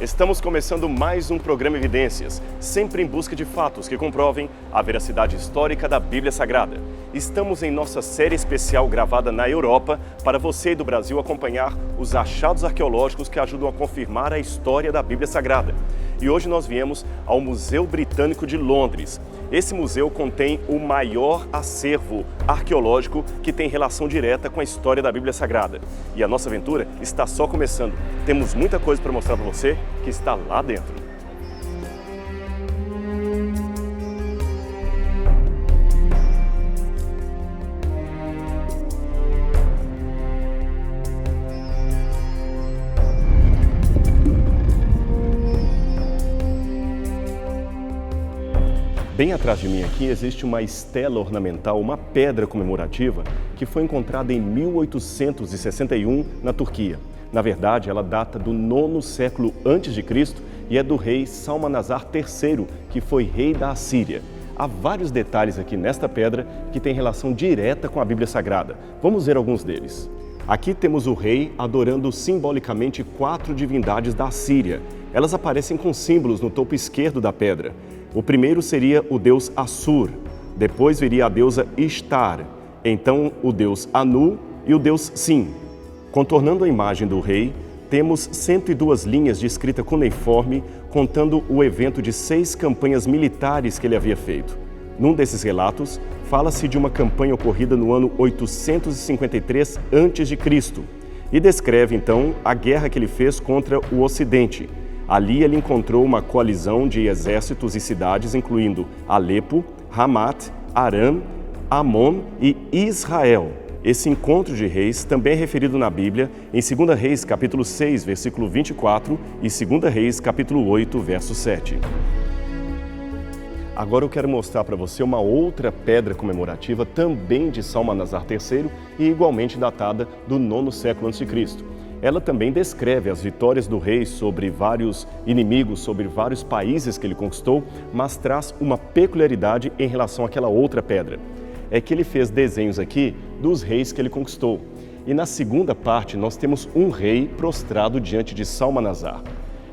Estamos começando mais um programa Evidências, sempre em busca de fatos que comprovem a veracidade histórica da Bíblia Sagrada. Estamos em nossa série especial gravada na Europa para você e do Brasil acompanhar os achados arqueológicos que ajudam a confirmar a história da Bíblia Sagrada. E hoje nós viemos ao Museu Britânico de Londres. Esse museu contém o maior acervo arqueológico que tem relação direta com a história da Bíblia Sagrada. E a nossa aventura está só começando. Temos muita coisa para mostrar para você que está lá dentro. Bem atrás de mim aqui existe uma estela ornamental, uma pedra comemorativa que foi encontrada em 1861 na Turquia. Na verdade, ela data do 9º século a.C. e é do rei Salmanasar III, que foi rei da Assíria. Há vários detalhes aqui nesta pedra que têm relação direta com a Bíblia Sagrada. Vamos ver alguns deles. Aqui temos o rei adorando simbolicamente 4 divindades da Assíria. Elas aparecem com símbolos no topo esquerdo da pedra. O primeiro seria o deus Assur, depois viria a deusa Ishtar, então o deus Anu e o deus Sin. Contornando a imagem do rei, temos 102 linhas de escrita cuneiforme contando o evento de 6 campanhas militares que ele havia feito. Num desses relatos, fala-se de uma campanha ocorrida no ano 853 a.C. e descreve então a guerra que ele fez contra o Ocidente. Ali ele encontrou uma coalizão de exércitos e cidades, incluindo Alepo, Hamat, Aram, Amon e Israel. Esse encontro de reis também é referido na Bíblia em 2 Reis, capítulo 6, versículo 24 e 2 Reis, capítulo 8, verso 7. Agora eu quero mostrar para você uma outra pedra comemorativa também de Salmanasar III e igualmente datada do 9º século a.C. Ela também descreve as vitórias do rei sobre vários inimigos, sobre vários países que ele conquistou, mas traz uma peculiaridade em relação àquela outra pedra. É que ele fez desenhos aqui dos reis que ele conquistou. E na segunda parte nós temos um rei prostrado diante de Salmanasar.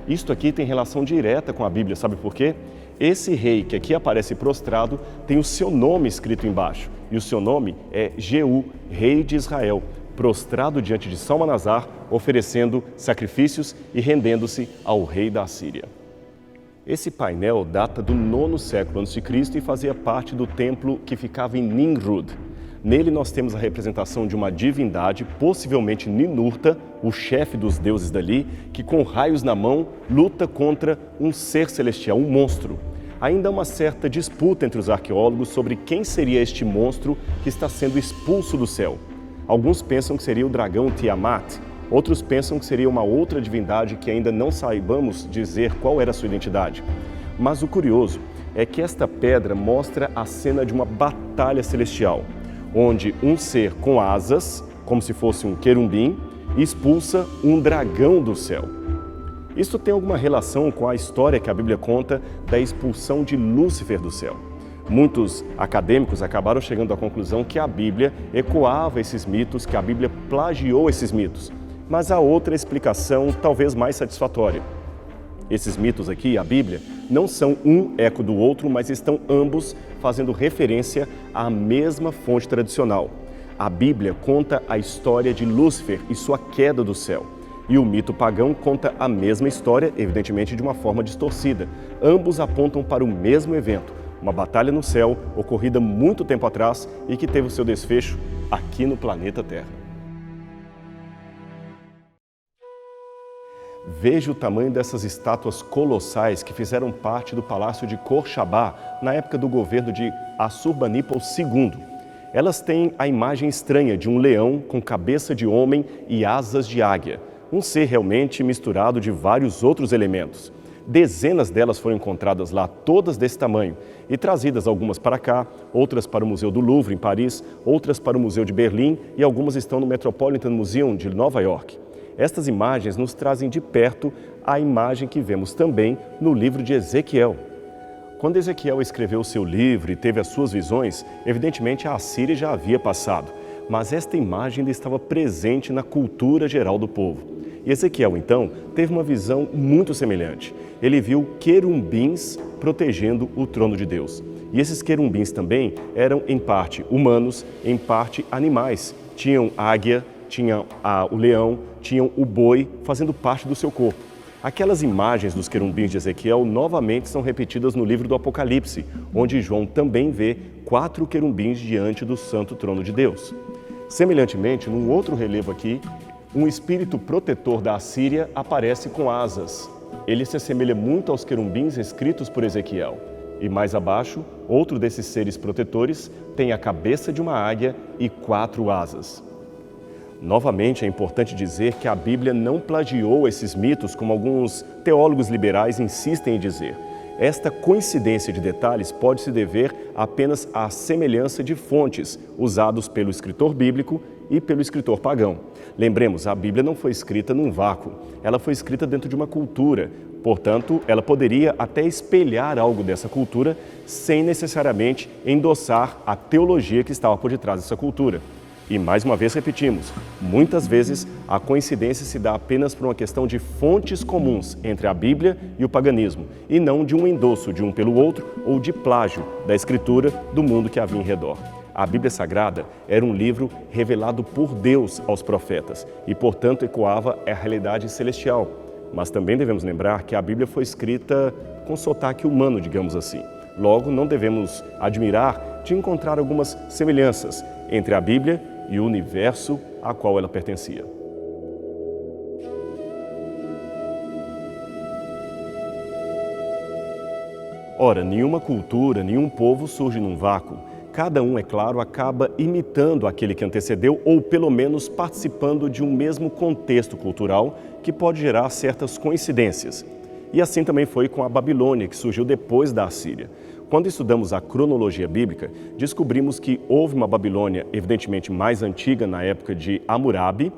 Isto aqui tem relação direta com a Bíblia, sabe por quê? Esse rei que aqui aparece prostrado tem o seu nome escrito embaixo. E o seu nome é Jeú, rei de Israel, prostrado diante de Salmanasar, oferecendo sacrifícios e rendendo-se ao rei da Assíria. Esse painel data do 9º século a.C. e fazia parte do templo que ficava em Nimrud. Nele nós temos a representação de uma divindade, possivelmente Ninurta, o chefe dos deuses dali, que com raios na mão luta contra um ser celestial, um monstro. Ainda há uma certa disputa entre os arqueólogos sobre quem seria este monstro que está sendo expulso do céu. Alguns pensam que seria o dragão Tiamat, outros pensam que seria uma outra divindade que ainda não saibamos dizer qual era a sua identidade. Mas o curioso é que esta pedra mostra a cena de uma batalha celestial, onde um ser com asas, como se fosse um querubim, expulsa um dragão do céu. Isso tem alguma relação com a história que a Bíblia conta da expulsão de Lúcifer do céu. Muitos acadêmicos acabaram chegando à conclusão que a Bíblia ecoava esses mitos, que a Bíblia plagiou esses mitos. Mas há outra explicação, talvez mais satisfatória. Esses mitos aqui, a Bíblia, não são um eco do outro, mas estão ambos fazendo referência à mesma fonte tradicional. A Bíblia conta a história de Lúcifer e sua queda do céu. E o mito pagão conta a mesma história, evidentemente de uma forma distorcida. Ambos apontam para o mesmo evento. Uma batalha no céu, ocorrida muito tempo atrás e que teve o seu desfecho aqui no planeta Terra. Veja o tamanho dessas estátuas colossais que fizeram parte do Palácio de Khor-Shabba na época do governo de Assurbanipal II. Elas têm a imagem estranha de um leão com cabeça de homem e asas de águia, um ser realmente misturado de vários outros elementos. Dezenas delas foram encontradas lá, todas desse tamanho, e trazidas algumas para cá, outras para o Museu do Louvre, em Paris, outras para o Museu de Berlim e algumas estão no Metropolitan Museum de Nova York. Estas imagens nos trazem de perto a imagem que vemos também no livro de Ezequiel. Quando Ezequiel escreveu o seu livro e teve as suas visões, evidentemente a Assíria já havia passado, mas esta imagem ainda estava presente na cultura geral do povo. E Ezequiel, então, teve uma visão muito semelhante. Ele viu querumbins protegendo o trono de Deus. E esses querumbins também eram, em parte, humanos, em parte, animais. Tinham águia, tinham o leão, tinham o boi, fazendo parte do seu corpo. Aquelas imagens dos querumbins de Ezequiel novamente são repetidas no livro do Apocalipse, onde João também vê 4 querumbins diante do santo trono de Deus. Semelhantemente, num outro relevo aqui, um espírito protetor da Assíria aparece com asas. Ele se assemelha muito aos querumbins escritos por Ezequiel. E mais abaixo, outro desses seres protetores tem a cabeça de uma águia e 4 asas. Novamente, é importante dizer que a Bíblia não plagiou esses mitos, como alguns teólogos liberais insistem em dizer. Esta coincidência de detalhes pode se dever apenas à semelhança de fontes usados pelo escritor bíblico e pelo escritor pagão. Lembremos, a Bíblia não foi escrita num vácuo, ela foi escrita dentro de uma cultura. Portanto, ela poderia até espelhar algo dessa cultura sem necessariamente endossar a teologia que estava por detrás dessa cultura. E mais uma vez repetimos, muitas vezes a coincidência se dá apenas por uma questão de fontes comuns entre a Bíblia e o paganismo, e não de um endosso de um pelo outro ou de plágio da escritura do mundo que havia em redor. A Bíblia Sagrada era um livro revelado por Deus aos profetas e, portanto, ecoava a realidade celestial. Mas também devemos lembrar que a Bíblia foi escrita com sotaque humano, digamos assim. Logo, não devemos admirar de encontrar algumas semelhanças entre a Bíblia e o universo a qual ela pertencia. Ora, nenhuma cultura, nenhum povo surge num vácuo. Cada um, é claro, acaba imitando aquele que antecedeu ou, pelo menos, participando de um mesmo contexto cultural que pode gerar certas coincidências. E assim também foi com a Babilônia, que surgiu depois da Assíria. Quando estudamos a cronologia bíblica, descobrimos que houve uma Babilônia, evidentemente mais antiga, na época de Hammurabi,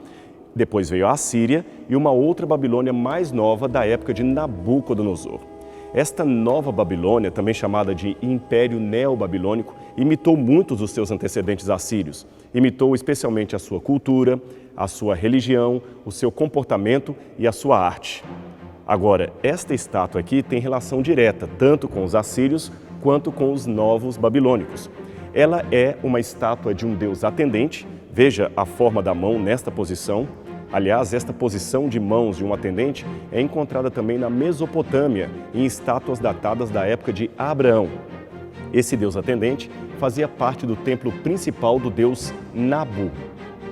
depois veio a Assíria, e uma outra Babilônia mais nova, da época de Nabucodonosor. Esta nova Babilônia, também chamada de Império Neobabilônico, imitou muitos dos seus antecedentes assírios. Imitou especialmente a sua cultura, a sua religião, o seu comportamento e a sua arte. Agora, esta estátua aqui tem relação direta, tanto com os assírios quanto com os novos babilônicos. Ela é uma estátua de um deus atendente, veja a forma da mão nesta posição. Aliás, esta posição de mãos de um atendente é encontrada também na Mesopotâmia, em estátuas datadas da época de Abraão. Esse deus atendente fazia parte do templo principal do deus Nabu.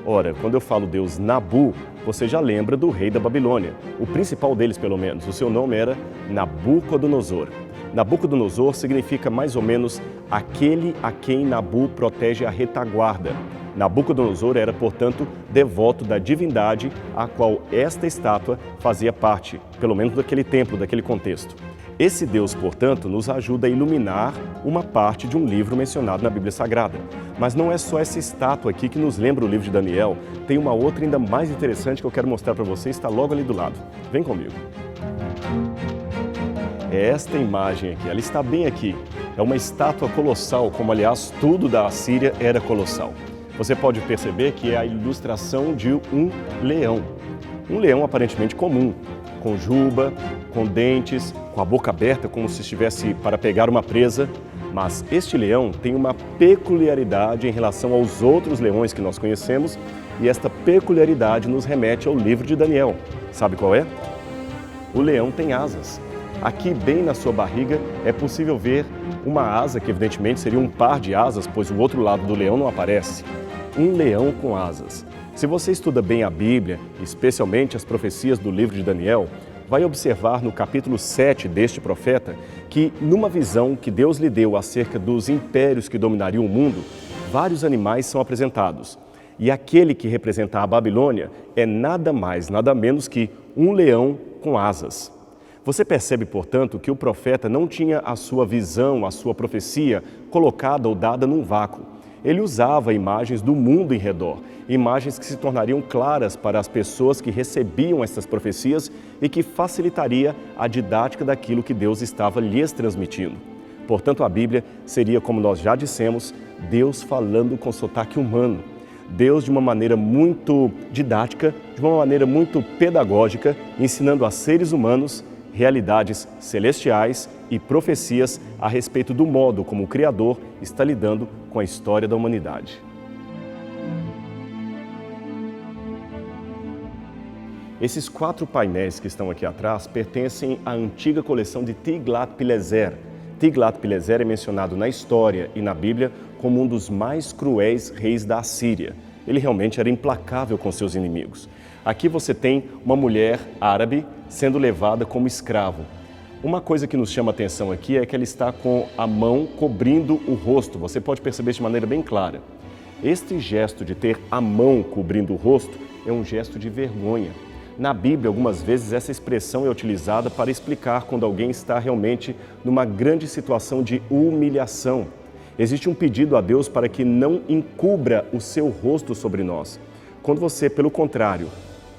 Ora, quando eu falo deus Nabu, você já lembra do rei da Babilônia. O principal deles, pelo menos, o seu nome era Nabucodonosor. Nabucodonosor significa mais ou menos aquele a quem Nabu protege a retaguarda. Nabucodonosor era, portanto, devoto da divindade a qual esta estátua fazia parte, pelo menos daquele templo, daquele contexto. Esse Deus, portanto, nos ajuda a iluminar uma parte de um livro mencionado na Bíblia Sagrada. Mas não é só essa estátua aqui que nos lembra o livro de Daniel, tem uma outra ainda mais interessante que eu quero mostrar para você, está logo ali do lado. Vem comigo. É esta imagem aqui, ela está bem aqui. É uma estátua colossal, como aliás tudo da Assíria era colossal. Você pode perceber que é a ilustração de um leão. Um leão aparentemente comum, com juba, com dentes, com a boca aberta como se estivesse para pegar uma presa. Mas este leão tem uma peculiaridade em relação aos outros leões que nós conhecemos e esta peculiaridade nos remete ao livro de Daniel. Sabe qual é? O leão tem asas. Aqui, bem na sua barriga, é possível ver uma asa, que evidentemente seria um par de asas, pois o outro lado do leão não aparece. Um leão com asas. Se você estuda bem a Bíblia, especialmente as profecias do livro de Daniel, vai observar no capítulo 7 deste profeta que, numa visão que Deus lhe deu acerca dos impérios que dominariam o mundo, vários animais são apresentados. E aquele que representa a Babilônia é nada mais, nada menos que um leão com asas. Você percebe, portanto, que o profeta não tinha a sua visão, a sua profecia colocada ou dada num vácuo. Ele usava imagens do mundo em redor, imagens que se tornariam claras para as pessoas que recebiam essas profecias e que facilitaria a didática daquilo que Deus estava lhes transmitindo. Portanto, a Bíblia seria, como nós já dissemos, Deus falando com sotaque humano. Deus, de uma maneira muito didática, de uma maneira muito pedagógica, ensinando a seres humanos realidades celestiais e profecias a respeito do modo como o Criador está lidando com a história da humanidade. Esses 4 painéis que estão aqui atrás pertencem à antiga coleção de Tiglat-Pileser. Tiglat-Pileser é mencionado na história e na Bíblia como um dos mais cruéis reis da Assíria. Ele realmente era implacável com seus inimigos. Aqui você tem uma mulher árabe sendo levada como escravo. Uma coisa que nos chama a atenção aqui é que ela está com a mão cobrindo o rosto. Você pode perceber de maneira bem clara. Este gesto de ter a mão cobrindo o rosto é um gesto de vergonha. Na Bíblia, algumas vezes, essa expressão é utilizada para explicar quando alguém está realmente numa grande situação de humilhação. Existe um pedido a Deus para que não encubra o seu rosto sobre nós. Quando você, pelo contrário,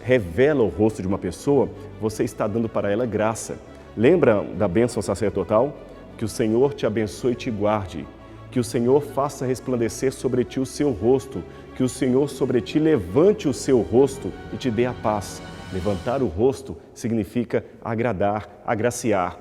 revela o rosto de uma pessoa, você está dando para ela graça. Lembra da bênção sacerdotal? Que o Senhor te abençoe e te guarde. Que o Senhor faça resplandecer sobre ti o seu rosto. Que o Senhor sobre ti levante o seu rosto e te dê a paz. Levantar o rosto significa agradar, agraciar.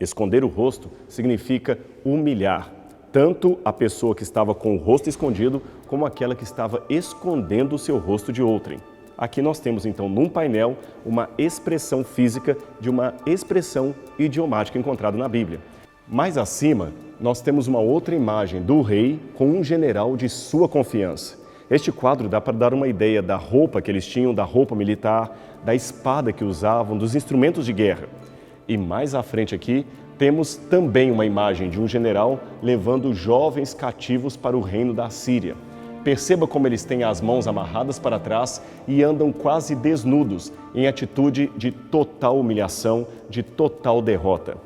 Esconder o rosto significa humilhar, tanto a pessoa que estava com o rosto escondido, como aquela que estava escondendo o seu rosto de outrem. Aqui nós temos então num painel uma expressão física de uma expressão idiomática encontrada na Bíblia. Mais acima, nós temos uma outra imagem do rei com um general de sua confiança. Este quadro dá para dar uma ideia da roupa que eles tinham, da roupa militar, da espada que usavam, dos instrumentos de guerra. E mais à frente aqui, temos também uma imagem de um general levando jovens cativos para o reino da Síria. Perceba como eles têm as mãos amarradas para trás e andam quase desnudos, em atitude de total humilhação, de total derrota.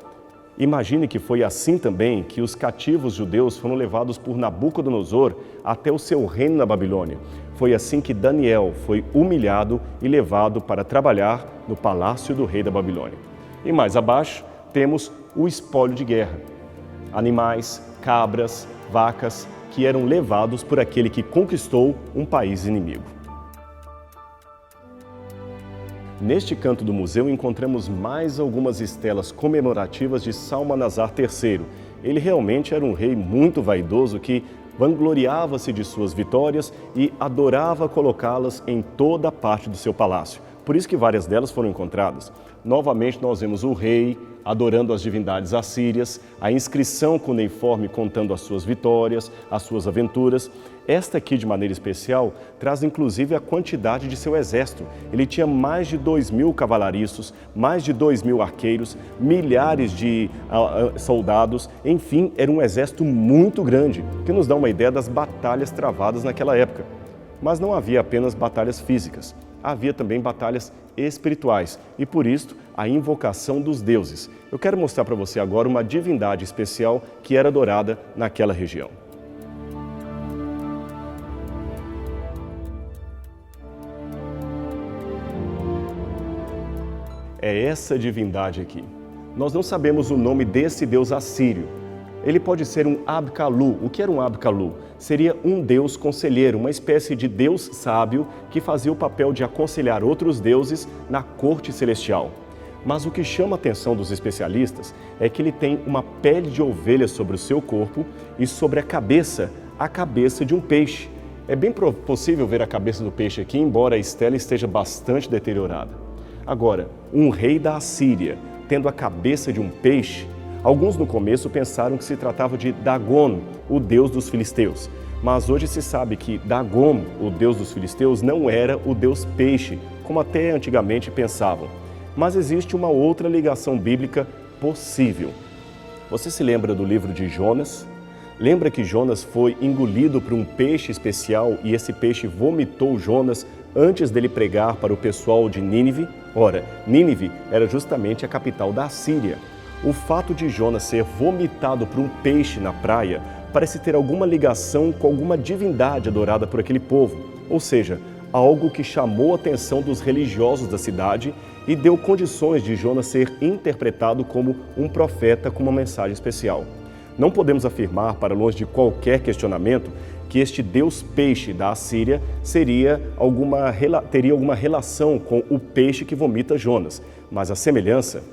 Imagine que foi assim também que os cativos judeus foram levados por Nabucodonosor até o seu reino na Babilônia. Foi assim que Daniel foi humilhado e levado para trabalhar no palácio do rei da Babilônia. E mais abaixo temos o espólio de guerra. Animais, cabras, vacas que eram levados por aquele que conquistou um país inimigo. Neste canto do museu encontramos mais algumas estelas comemorativas de Salmanasar III. Ele realmente era um rei muito vaidoso que vangloriava-se de suas vitórias e adorava colocá-las em toda a parte do seu palácio. Por isso que várias delas foram encontradas. Novamente nós vemos o rei adorando as divindades assírias, a inscrição cuneiforme contando as suas vitórias, as suas aventuras. Esta aqui, de maneira especial, traz inclusive a quantidade de seu exército. Ele tinha mais de 2.000 cavalariços, mais de 2.000 arqueiros, milhares de soldados, enfim, era um exército muito grande, que nos dá uma ideia das batalhas travadas naquela época. Mas não havia apenas batalhas físicas, havia também batalhas espirituais e, por isso, a invocação dos deuses. Eu quero mostrar para você agora uma divindade especial que era adorada naquela região. É essa divindade aqui. Nós não sabemos o nome desse deus assírio. Ele pode ser um Abkalu. O que era um Abkalu? Seria um deus conselheiro, uma espécie de deus sábio que fazia o papel de aconselhar outros deuses na corte celestial. Mas o que chama a atenção dos especialistas é que ele tem uma pele de ovelha sobre o seu corpo e sobre a cabeça de um peixe. É bem possível ver a cabeça do peixe aqui, embora a estela esteja bastante deteriorada. Agora, um rei da Assíria tendo a cabeça de um peixe, alguns no começo pensaram que se tratava de Dagon, o deus dos filisteus. Mas hoje se sabe que Dagon, o deus dos filisteus, não era o deus peixe, como até antigamente pensavam. Mas existe uma outra ligação bíblica possível. Você se lembra do livro de Jonas? Lembra que Jonas foi engolido por um peixe especial e esse peixe vomitou Jonas antes dele pregar para o pessoal de Nínive? Ora, Nínive era justamente a capital da Assíria. O fato de Jonas ser vomitado por um peixe na praia parece ter alguma ligação com alguma divindade adorada por aquele povo, ou seja, algo que chamou a atenção dos religiosos da cidade e deu condições de Jonas ser interpretado como um profeta com uma mensagem especial. Não podemos afirmar, para longe de qualquer questionamento, que este deus peixe da Assíria teria alguma relação com o peixe que vomita Jonas, mas a semelhança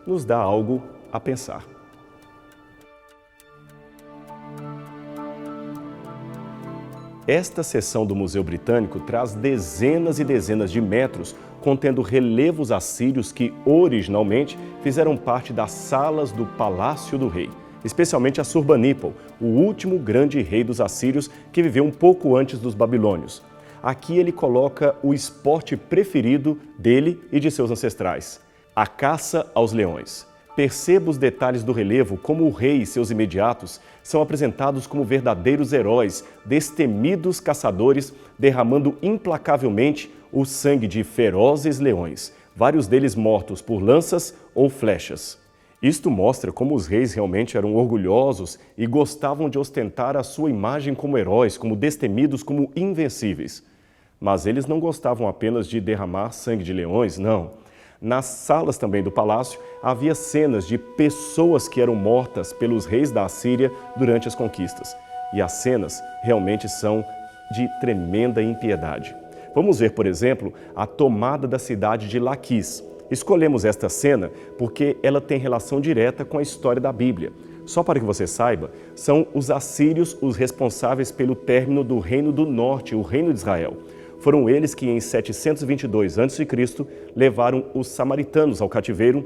nos dá algo a pensar. Esta seção do Museu Britânico traz dezenas e dezenas de metros contendo relevos assírios que, originalmente, fizeram parte das salas do Palácio do Rei, especialmente Assurbanipal, o último grande rei dos assírios que viveu um pouco antes dos babilônios. Aqui ele coloca o esporte preferido dele e de seus ancestrais, a caça aos leões. Perceba os detalhes do relevo, como o rei e seus imediatos são apresentados como verdadeiros heróis, destemidos caçadores, derramando implacavelmente o sangue de ferozes leões, vários deles mortos por lanças ou flechas. Isto mostra como os reis realmente eram orgulhosos e gostavam de ostentar a sua imagem como heróis, como destemidos, como invencíveis. Mas eles não gostavam apenas de derramar sangue de leões, não. Nas salas também do palácio, havia cenas de pessoas que eram mortas pelos reis da Assíria durante as conquistas. E as cenas realmente são de tremenda impiedade. Vamos ver, por exemplo, a tomada da cidade de Laquis. Escolhemos esta cena porque ela tem relação direta com a história da Bíblia. Só para que você saiba, são os assírios os responsáveis pelo término do Reino do Norte, o Reino de Israel. Foram eles que, em 722 a.C., levaram os samaritanos ao cativeiro,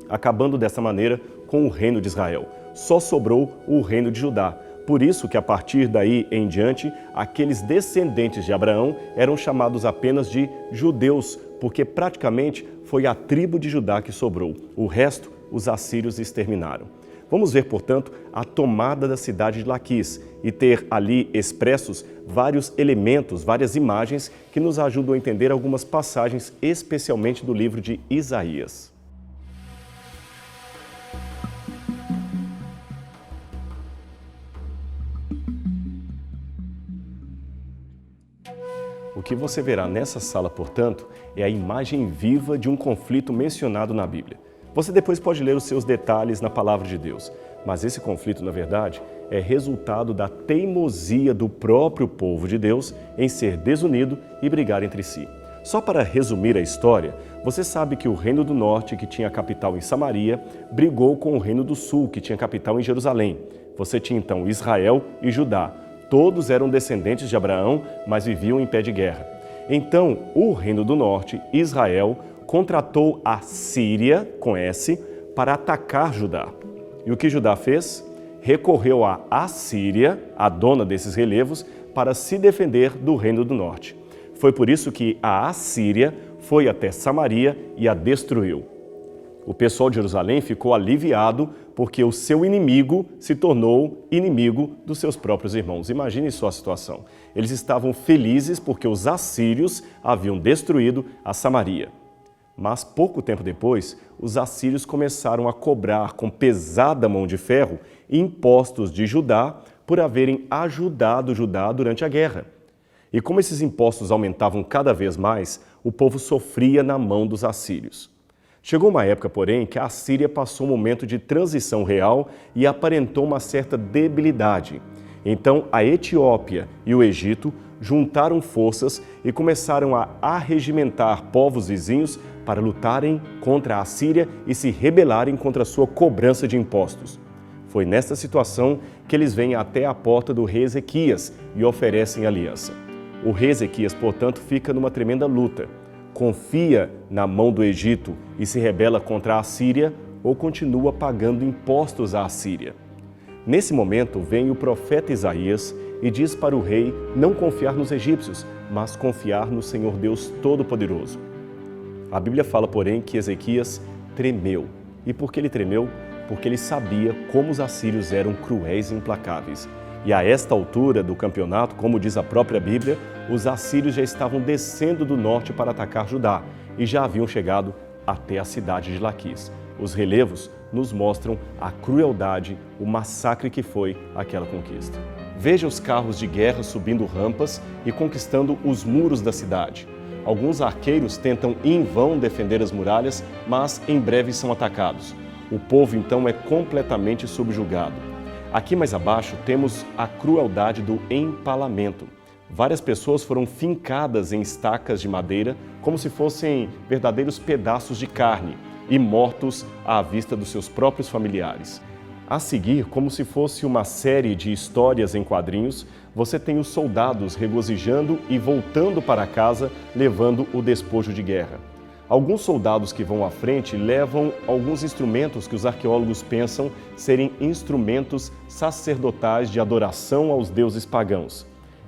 acabando dessa maneira com o Reino de Israel. Só sobrou o Reino de Judá. Por isso que, a partir daí em diante, aqueles descendentes de Abraão eram chamados apenas de judeus, porque praticamente foi a tribo de Judá que sobrou. O resto, os assírios exterminaram. Vamos ver, portanto, a tomada da cidade de Laquis e ter ali expressos vários elementos, várias imagens que nos ajudam a entender algumas passagens, especialmente do livro de Isaías. O que você verá nessa sala, portanto, é a imagem viva de um conflito mencionado na Bíblia. Você depois pode ler os seus detalhes na Palavra de Deus, mas esse conflito, na verdade, é resultado da teimosia do próprio povo de Deus em ser desunido e brigar entre si. Só para resumir a história, você sabe que o Reino do Norte, que tinha capital em Samaria, brigou com o Reino do Sul, que tinha capital em Jerusalém. Você tinha então Israel e Judá. Todos eram descendentes de Abraão, mas viviam em pé de guerra. Então, o Reino do Norte, Israel, contratou a Síria, com S, para atacar Judá. E o que Judá fez? Recorreu à Assíria, a dona desses relevos, para se defender do Reino do Norte. Foi por isso que a Assíria foi até Samaria e a destruiu. O pessoal de Jerusalém ficou aliviado porque o seu inimigo se tornou inimigo dos seus próprios irmãos. Imagine só a situação. Eles estavam felizes porque os assírios haviam destruído a Samaria. Mas pouco tempo depois, os assírios começaram a cobrar com pesada mão de ferro impostos de Judá por haverem ajudado Judá durante a guerra. E como esses impostos aumentavam cada vez mais, o povo sofria na mão dos assírios. Chegou uma época, porém, que a Assíria passou um momento de transição real e aparentou uma certa debilidade. Então, a Etiópia e o Egito juntaram forças e começaram a arregimentar povos vizinhos para lutarem contra a Assíria e se rebelarem contra a sua cobrança de impostos. Foi nesta situação que eles vêm até a porta do rei Ezequias e oferecem aliança. O rei Ezequias, portanto, fica numa tremenda luta. Confia na mão do Egito e se rebela contra a Assíria ou continua pagando impostos à Assíria. Nesse momento, vem o profeta Isaías e diz para o rei não confiar nos egípcios, mas confiar no Senhor Deus Todo-Poderoso. A Bíblia fala, porém, que Ezequias tremeu. E por que ele tremeu? Porque ele sabia como os assírios eram cruéis e implacáveis. E a esta altura do campeonato, como diz a própria Bíblia, os assírios já estavam descendo do norte para atacar Judá e já haviam chegado até a cidade de Laquis. Os relevos nos mostram a crueldade, o massacre que foi aquela conquista. Veja os carros de guerra subindo rampas e conquistando os muros da cidade. Alguns arqueiros tentam em vão defender as muralhas, mas em breve são atacados. O povo então é completamente subjugado. Aqui mais abaixo temos a crueldade do empalamento. Várias pessoas foram fincadas em estacas de madeira como se fossem verdadeiros pedaços de carne e mortos à vista dos seus próprios familiares. A seguir, como se fosse uma série de histórias em quadrinhos, você tem os soldados regozijando e voltando para casa levando o despojo de guerra. Alguns soldados que vão à frente levam alguns instrumentos que os arqueólogos pensam serem instrumentos sacerdotais de adoração aos deuses pagãos.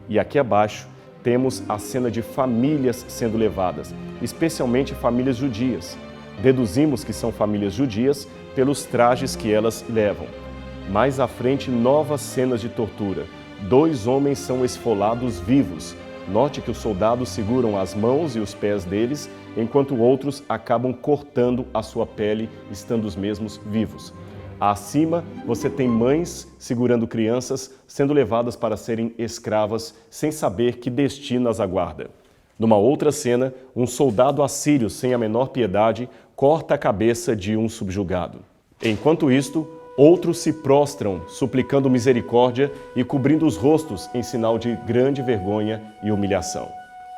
E aqui abaixo temos a cena de famílias sendo levadas, especialmente famílias judias. Deduzimos que são famílias judias pelos trajes que elas levam. Mais à frente, novas cenas de tortura. 2 homens são esfolados vivos. Note que os soldados seguram as mãos e os pés deles, enquanto outros acabam cortando a sua pele, estando os mesmos vivos. Acima, você tem mães segurando crianças sendo levadas para serem escravas, sem saber que destino as aguarda. Numa outra cena, um soldado assírio, sem a menor piedade, corta a cabeça de um subjugado. Enquanto isto, outros se prostram, suplicando misericórdia e cobrindo os rostos em sinal de grande vergonha e humilhação.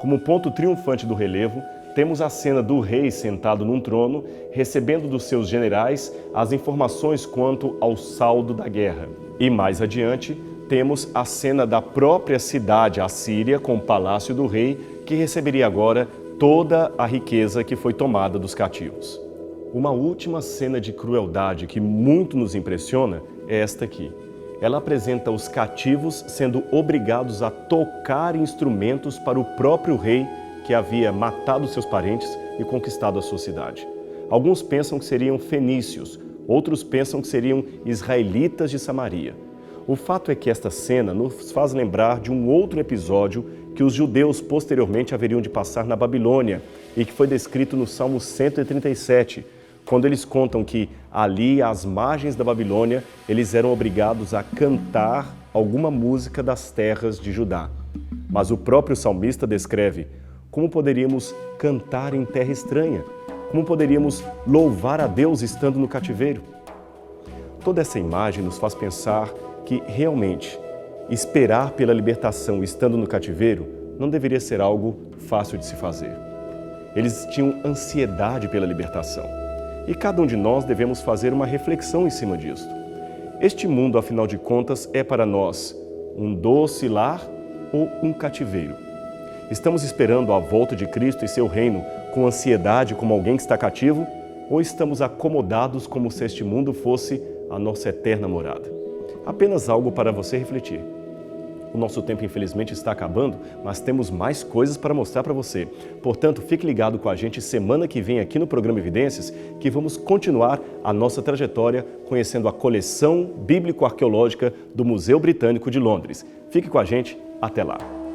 Como ponto triunfante do relevo, temos a cena do rei sentado num trono, recebendo dos seus generais as informações quanto ao saldo da guerra. E mais adiante, temos a cena da própria cidade assíria com o palácio do rei, que receberia agora toda a riqueza que foi tomada dos cativos. Uma última cena de crueldade que muito nos impressiona é esta aqui. Ela apresenta os cativos sendo obrigados a tocar instrumentos para o próprio rei que havia matado seus parentes e conquistado a sua cidade. Alguns pensam que seriam fenícios, outros pensam que seriam israelitas de Samaria. O fato é que esta cena nos faz lembrar de um outro episódio que os judeus posteriormente haveriam de passar na Babilônia e que foi descrito no Salmo 137, quando eles contam que ali, às margens da Babilônia, eles eram obrigados a cantar alguma música das terras de Judá. Mas o próprio salmista descreve: como poderíamos cantar em terra estranha? Como poderíamos louvar a Deus estando no cativeiro? Toda essa imagem nos faz pensar que, realmente, esperar pela libertação estando no cativeiro não deveria ser algo fácil de se fazer. Eles tinham ansiedade pela libertação. E cada um de nós devemos fazer uma reflexão em cima disso. Este mundo, afinal de contas, é para nós um doce lar ou um cativeiro? Estamos esperando a volta de Cristo e seu reino com ansiedade como alguém que está cativo? Ou estamos acomodados como se este mundo fosse a nossa eterna morada? Apenas algo para você refletir. O nosso tempo, infelizmente, está acabando, mas temos mais coisas para mostrar para você. Portanto, fique ligado com a gente semana que vem aqui no programa Evidências, que vamos continuar a nossa trajetória conhecendo a coleção bíblico-arqueológica do Museu Britânico de Londres. Fique com a gente, até lá!